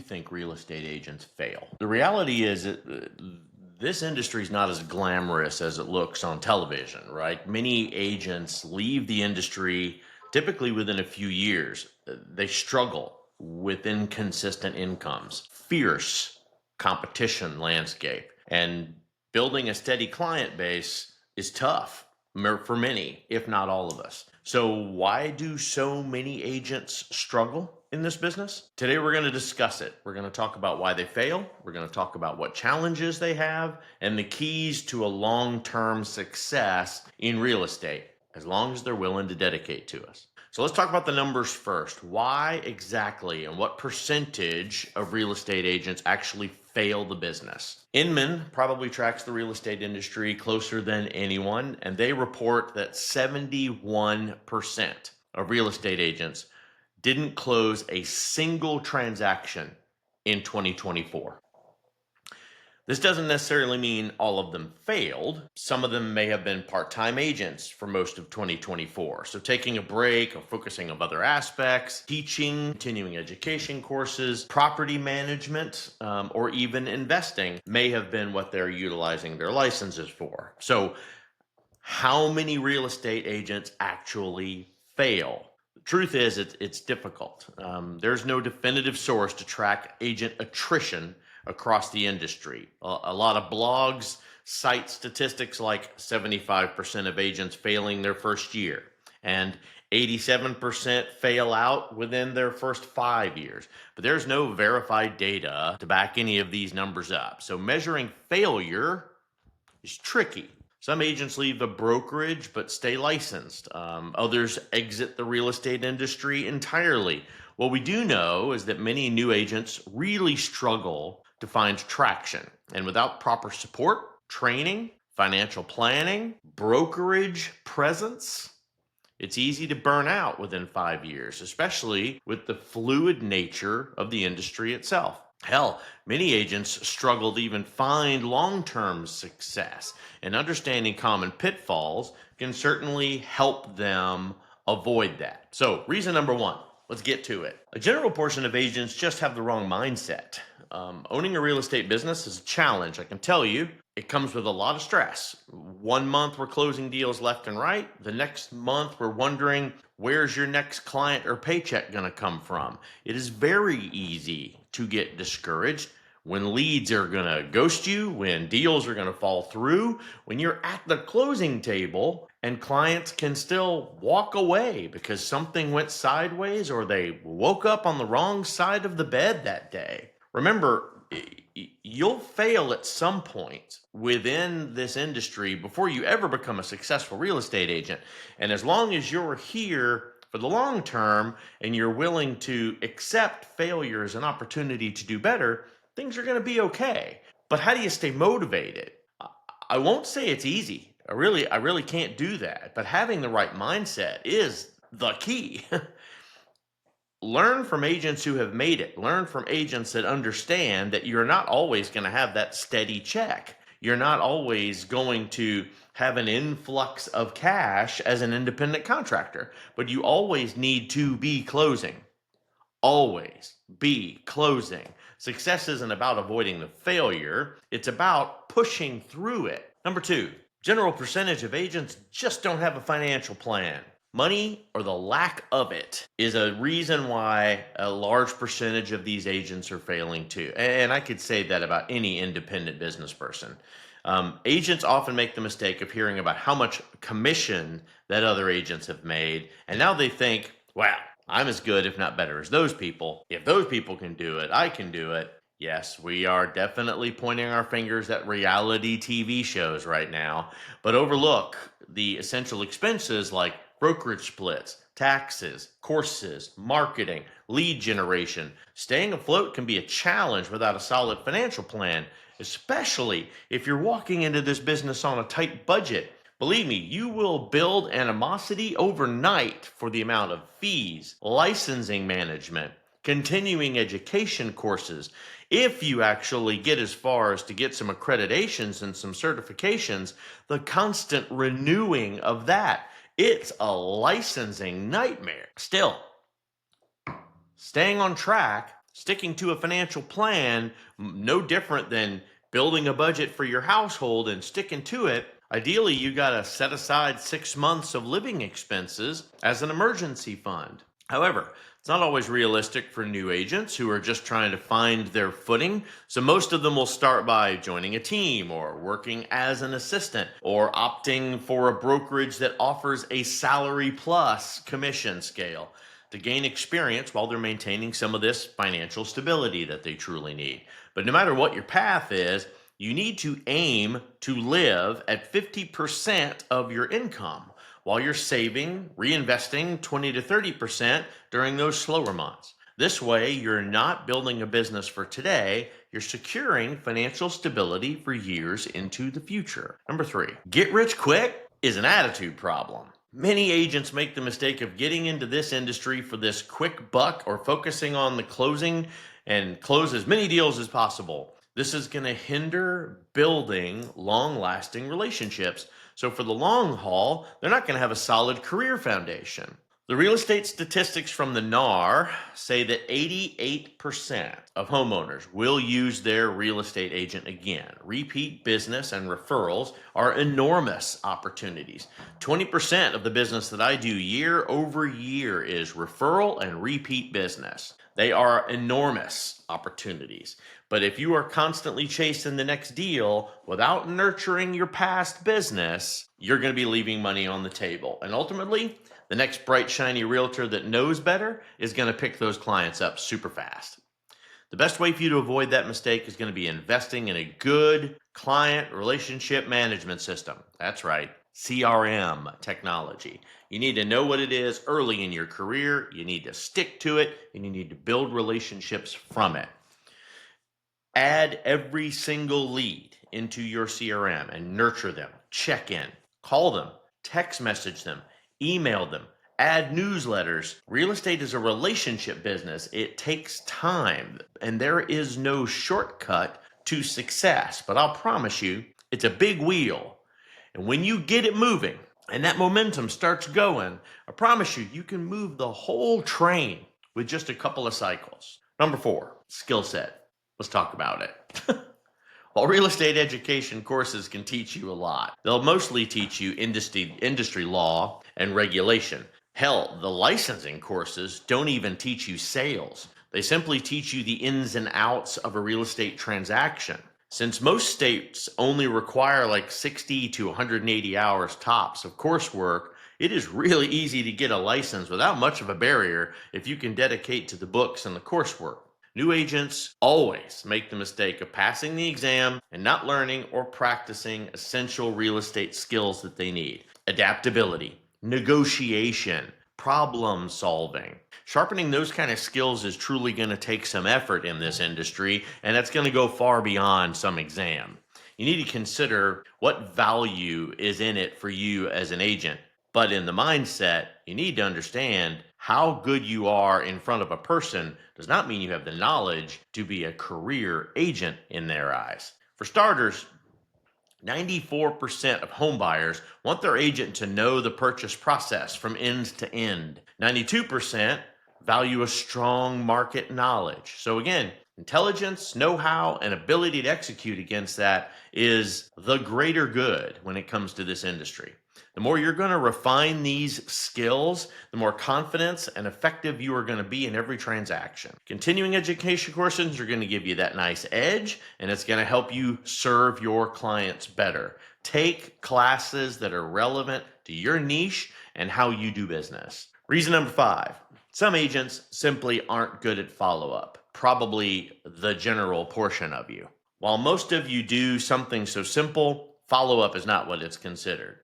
think real estate agents fail? The reality is that this industry is not as glamorous as it looks on television, right? Many agents leave the industry typically within a few years. They struggle with inconsistent incomes, fierce competition landscape, and building a steady client base is tough for many, if not all of us. So, why do so many agents struggle in this business? Today, we're going to discuss it. We're going to talk about why they fail. We're going to talk about what challenges they have and the keys to a long term success in real estate, as long as they're willing to dedicate to us. So let's talk about the numbers first. Why exactly and what percentage of real estate agents actually fail the business? Inman probably tracks the real estate industry closer than anyone, and they report that 71% of real estate agents didn't close a single transaction in 2024. This doesn't necessarily mean all of them failed. Some of them may have been part-time agents for most of 2024. So taking a break or focusing on other aspects, teaching, continuing education courses, property management, or even investing may have been what they're utilizing their licenses for. So how many real estate agents actually fail? The truth is it's difficult. There's no definitive source to track agent attrition across the industry. A lot of blogs cite statistics like 75% of agents failing their first year and 87% fail out within their first 5 years. But there's no verified data to back any of these numbers up. So measuring failure is tricky. Some agents leave the brokerage but stay licensed. Others exit the real estate industry entirely. What we do know is that many new agents really struggle to find traction. And without proper support, training, financial planning, brokerage presence, it's easy to burn out within 5 years, especially with the fluid nature of the industry itself. Hell, many agents struggle to even find long-term success, and understanding common pitfalls can certainly help them avoid that. So, reason number one, let's get to it. A general portion of agents just have the wrong mindset. Owning a real estate business is a challenge, I can tell you. It comes with a lot of stress. 1 month we're closing deals left and right. The next month we're wondering, where's your next client or paycheck going to come from? It is very easy to get discouraged when leads are going to ghost you, when deals are going to fall through, when you're at the closing table and clients can still walk away because something went sideways or they woke up on the wrong side of the bed that day. Remember, you'll fail at some point within this industry before you ever become a successful real estate agent. And as long as you're here for the long term and you're willing to accept failure as an opportunity to do better, things are going to be okay. But how do you stay motivated? I won't say it's easy. I really can't do that. But having the right mindset is the key. Learn from agents who have made it. Learn from agents that understand that you're not always going to have that steady check. You're not always going to have an influx of cash as an independent contractor, but you always need to be closing. Always be closing. Success isn't about avoiding the failure. It's about pushing through it. Number two, general percentage of agents just don't have a financial plan. Money, or the lack of it, is a reason why a large percentage of these agents are failing too. And I could say that about any independent business person. Agents often make the mistake of hearing about how much commission that other agents have made, and now they think, wow, I'm as good, if not better, as those people. If those people can do it, I can do it. Yes, we are definitely pointing our fingers at reality TV shows right now, but overlook the essential expenses like brokerage splits, taxes, courses, marketing, lead generation. Staying afloat can be a challenge without a solid financial plan, especially if you're walking into this business on a tight budget. Believe me, you will build animosity overnight for the amount of fees, licensing management, continuing education courses. If you actually get as far as to get some accreditations and some certifications, the constant renewing of that, it's a licensing nightmare. Still, staying on track Sticking to a financial plan, no different than building a budget for your household and sticking to it. Ideally, you got to set aside 6 months of living expenses as an emergency fund. However, it's not always realistic for new agents who are just trying to find their footing. So most of them will start by joining a team or working as an assistant or opting for a brokerage that offers a salary plus commission scale to gain experience while they're maintaining some of this financial stability that they truly need. But no matter what your path is, you need to aim to live at 50% of your income while you're saving, reinvesting 20 to 30% during those slower months. This way, you're not building a business for today, you're securing financial stability for years into the future. Number 3, get rich quick is an attitude problem. Many agents make the mistake of getting into this industry for this quick buck or focusing on the closing and close as many deals as possible. This is going to hinder building long-lasting relationships. So for the long haul, they're not going to have a solid career foundation. The real estate statistics from the NAR say that 88% of homeowners will use their real estate agent again. Repeat business and referrals are enormous opportunities. 20% of the business that I do year over year is referral and repeat business. They are enormous opportunities. But if you are constantly chasing the next deal without nurturing your past business, you're going to be leaving money on the table. And ultimately, the next bright, shiny realtor that knows better is going to pick those clients up super fast. The best way for you to avoid that mistake is going to be investing in a good client relationship management system. That's right, CRM technology. You need to know what it is early in your career, you need to stick to it, and you need to build relationships from it. Add every single lead into your CRM and nurture them. Check in, call them, text message them, email them, add newsletters. Real estate is a relationship business. It takes time, and there is no shortcut to success. But I'll promise you, it's a big wheel. And when you get it moving and that momentum starts going, I promise you, you can move the whole train with just a couple of cycles. Number 4, skill set. Let's talk about it. While real estate education courses can teach you a lot, they'll mostly teach you industry law and regulation. Hell, the licensing courses don't even teach you sales. They simply teach you the ins and outs of a real estate transaction. Since most states only require like 60 to 180 hours tops of coursework, it is really easy to get a license without much of a barrier if you can dedicate to the books and the coursework. New agents always make the mistake of passing the exam and not learning or practicing essential real estate skills that they need. Adaptability, negotiation, problem solving. Sharpening those kind of skills is truly going to take some effort in this industry, and that's going to go far beyond some exam. You need to consider what value is in it for you as an agent. But in the mindset, you need to understand how good you are in front of a person does not mean you have the knowledge to be a career agent in their eyes. For starters, 94% of home buyers want their agent to know the purchase process from end to end. 92% value a strong market knowledge. So again, intelligence, know-how, and ability to execute against that is the greater good when it comes to this industry. The more you're going to refine these skills, the more confidence and effective you are going to be in every transaction. Continuing education courses are going to give you that nice edge, and it's going to help you serve your clients better. Take classes that are relevant to your niche and how you do business. Reason number 5, some agents simply aren't good at follow-up. Probably the general portion of you. While most of you do something so simple, follow-up is not what it's considered.